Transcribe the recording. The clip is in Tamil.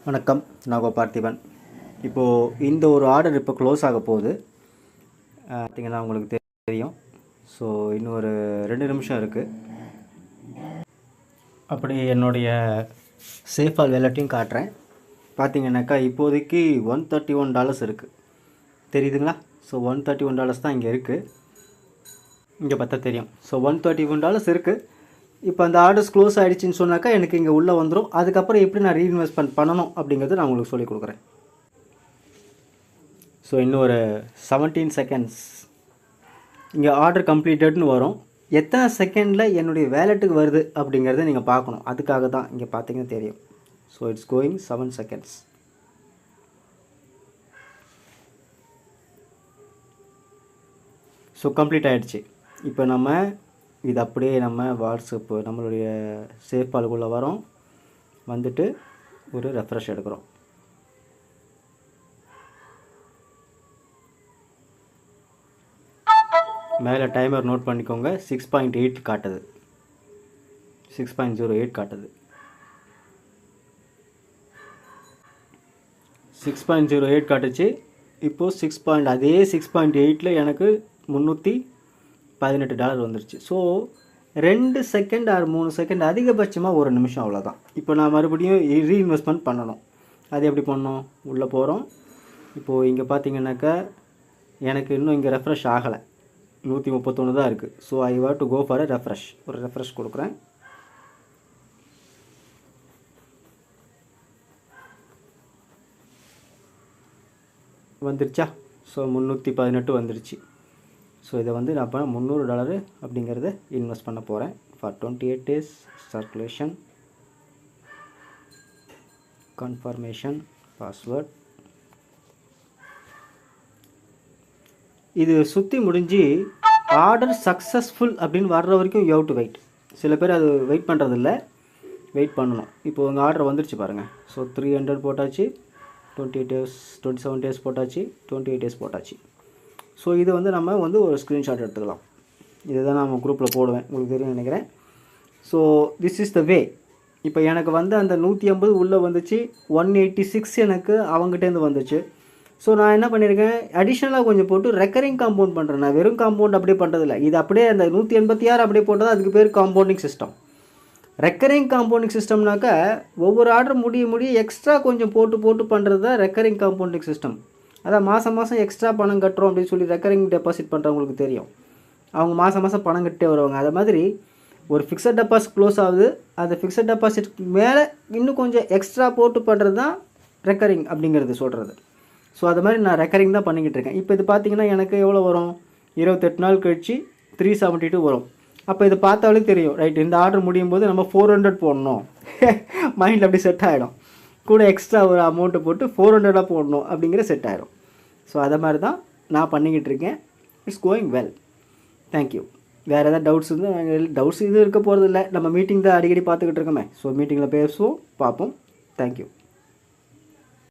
வணக்கம், நான் பார்த்திபன். இப்போது இந்த ஒரு ஆர்டர் இப்போ க்ளோஸ் ஆக போகுது. பார்த்திங்கன்னா உங்களுக்கு தெரியும். ஸோ இன்னும் ஒரு 2 நிமிஷம் இருக்குது. அப்படி என்னுடைய சேஃபால் வேலட்டையும் காட்டுறேன். பார்த்திங்கனாக்கா இப்போதைக்கு $131 இருக்குது. தெரியுதுங்களா? ஸோ $131 தான் இங்கே இருக்குது. இங்கே பார்த்தா தெரியும். ஸோ $131 இருக்குது. இப்போ அந்த ஆர்டர்ஸ் க்ளோஸ் ஆகிடுச்சின்னு சொன்னாக்கா எனக்கு இங்கே உள்ளே வந்துடும். அதுக்கப்புறம் எப்படி நான் ரீஇன்வெஸ்ட்மெண்ட் பண்ணணும் அப்படிங்கிறது நான் உங்களுக்கு சொல்லிக் கொடுக்குறேன். ஸோ இன்னும் ஒரு 17 செகண்ட்ஸ். இங்கே ஆர்டர் கம்ப்ளீட்டட்னு வரும். எத்தனை செகண்டில் என்னுடைய வேலெட்டுக்கு வருது அப்படிங்கிறத நீங்கள் பார்க்கணும். அதுக்காக தான் இங்கே பார்த்தீங்கன்னா தெரியும். So it's going 7 seconds. So complete ஆகிடுச்சு. இப்போ நம்ம இது அப்படியே நம்ம வாட்ஸ்அப்பு நம்மளுடைய சேஃபாலுக்குள்ளே வரோம். வந்துட்டு ஒரு ரெஃப்ரெஷ் எடுக்கிறோம். மேலே டைமர் நோட் பண்ணிக்கோங்க. 6.8 காட்டுது. 6.08 காட்டுது. 6.08 காட்டுச்சு. இப்போது அதே 6.8ல் எனக்கு $318 வந்துருச்சு. ஸோ 2 செகண்ட் ஆர் 3 செகண்ட், அதிகபட்சமாக 1 நிமிஷம், அவ்வளோதான். இப்போ நான் மறுபடியும் ரீஇன்வெஸ்ட்மெண்ட் பண்ணணும். அது எப்படி பண்ணணும்? உள்ளே போகிறோம். இப்போது இங்கே பார்த்தீங்கன்னாக்கா எனக்கு இன்னும் இங்கே ரெஃப்ரெஷ் ஆகலை. 131 தான் இருக்குது. So I want to go for a refresh. ஒரு ரெஃப்ரெஷ் கொடுக்குறேன். வந்துருச்சா? ஸோ $318 வந்துருச்சு. ஸோ இதை வந்து நான் இப்போ $300 அப்படிங்கிறத இன்வெஸ்ட் பண்ண போகிறேன். For 28 days circulation, confirmation, password. இது சுற்றி முடிஞ்சு ஆர்டர் சக்ஸஸ்ஃபுல் அப்படின்னு வர்ற வரைக்கும் யூ ஹவ் டு வெயிட். சில பேர் அது வெயிட் பண்ணுறதில்ல, வெயிட் பண்ணணும். இப்போது உங்கள் ஆர்டர் வந்துருச்சு பாருங்கள். ஸோ 300 போட்டாச்சு, 28 days 27 days போட்டாச்சு, 28 days போட்டாச்சு. ஸோ இது வந்து நம்ம வந்து ஒரு ஸ்க்ரீன்ஷாட் எடுத்துக்கலாம். இதை தான் நான் குரூப்பில் போடுவேன், உங்களுக்கு தெரியும் நினைக்கிறேன். ஸோ திஸ் இஸ் த வே. இப்போ எனக்கு வந்து அந்த 180 உள்ளே வந்துச்சு. 186 எனக்கு அவங்ககிட்டேருந்து வந்துச்சு. ஸோ நான் என்ன பண்ணியிருக்கேன், அடிஷ்னலாக கொஞ்சம் போட்டு ரெக்கரிங் காம்பவுண்ட் பண்ணுறேன். நான் வெறும் காம்பவுண்ட் அப்படியே பண்ணுறதில்ல. இது அப்படியே அந்த 186 அப்படியே போட்டது, அதுக்கு பேர் காம்பவுண்டிங் சிஸ்டம். ரெக்கரிங் காம்பவுண்டிங் சிஸ்டம்னாக்கா ஒவ்வொரு ஆர்டர் முடிய எக்ஸ்ட்ரா கொஞ்சம் போட்டு பண்ணுறது தான் ரெக்கரிங் காம்பவுண்டிங் சிஸ்டம். அதான் மாதம் எக்ஸ்ட்ரா பணம் கட்டுறோம் அப்படின்னு சொல்லி ரெக்கரிங் டெபாசிட் பண்ணுறவங்களுக்கு தெரியும். அவங்க மாதம் பணம் கட்டே வருவாங்க. அது மாதிரி ஒரு ஃபிக்ஸட் டெபாசிட் க்ளோஸ் ஆகுது. அந்த ஃபிக்ஸட் டெபாசிட்க்கு மேலே இன்னும் கொஞ்சம் எக்ஸ்ட்ரா போட்டு பண்ணுறது தான் ரெக்கரிங் அப்படிங்கிறது சொல்கிறது. ஸோ அது மாதிரி நான் ரெக்கரிங் தான் பண்ணிக்கிட்டு இருக்கேன். இப்போ இது பார்த்திங்கன்னா எனக்கு எவ்வளோ வரும்? 28 நாள் கழிச்சு 372 வரும். அப்போ இதை பார்த்தாலே தெரியும், ரைட், இந்த ஆர்டர் முடியும் போது நம்ம 400 போடணும். மைண்டில் அப்படி செட் ஆகிடும். கூட எக்ஸ்ட்ரா ஒரு அமௌண்ட்டு போட்டு 400 போடணும் அப்படிங்கிற செட் ஆகிடும். ஸோ அதை மாதிரி தான் நான் பண்ணிக்கிட்டு இருக்கேன். It's going well. தேங்க்யூ. வேறு ஏதாவது டவுட்ஸ் இருந்தால், டவுட்ஸ் இது இருக்க போகிறது இல்லை. நம்ம மீட்டிங் தான் அடிக்கடி பார்த்துக்கிட்டு இருக்கோமே. ஸோ மீட்டிங்கில் பேசுவோம், பார்ப்போம். தேங்க்யூ.